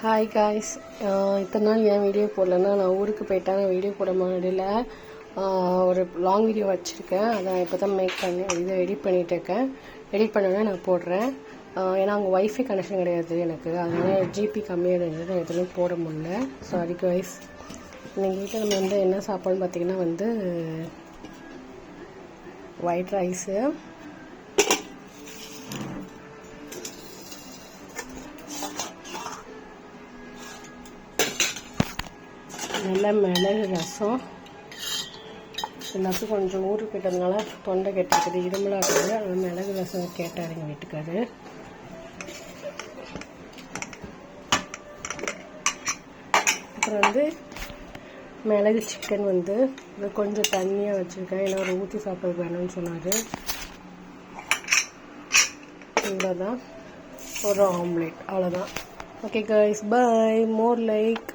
Hi guys, இத்தனை நாள் ஏன் வீடியோ போடலன்னா நான் ஊருக்கு போயிட்டேன். நான் வீடியோ போட முடியல. ஒரு லாங் வீடியோ வச்சுருக்கேன். அதை இப்போ தான் மேக் பண்ணி இதை எடிட் பண்ணிகிட்டு இருக்கேன். எடிட் பண்ணோன்னே நான் போடுறேன். ஏன்னா அவங்க ஒய்ஃபை கனெக்ஷன் கிடையாது எனக்கு, அதனால் ஜிபி கம்மியாக இருந்தது, எதுவும் போட முடியல. Sorry guys. எங்கள் வீட்டில் நம்ம வந்து என்ன சாப்பாடுன்னு பார்த்திங்கன்னா வந்து ஒயிட் ரைஸு, நல்ல மிளகு ரசம். எல்லாத்துக்கும் கொஞ்சம் ஊருக்கு போயிட்டதுனால தொண்டை கட்டிருக்குது, இருமலாக இருக்குது. அது மிளகு ரசம் கேட்டார் எங்கள் வீட்டுக்காரு. அப்புறம் வந்து மிளகு சிக்கன் வந்து இது கொஞ்சம் தண்ணியாக வச்சுருக்கேன், ஏன்னா ஒரு ஊற்றி சாப்பிட வேணும்னு சொன்னார். இவ்வளோதான், ஒரு ஆம்லேட், அவ்வளோதான். Okay guys, bye. More like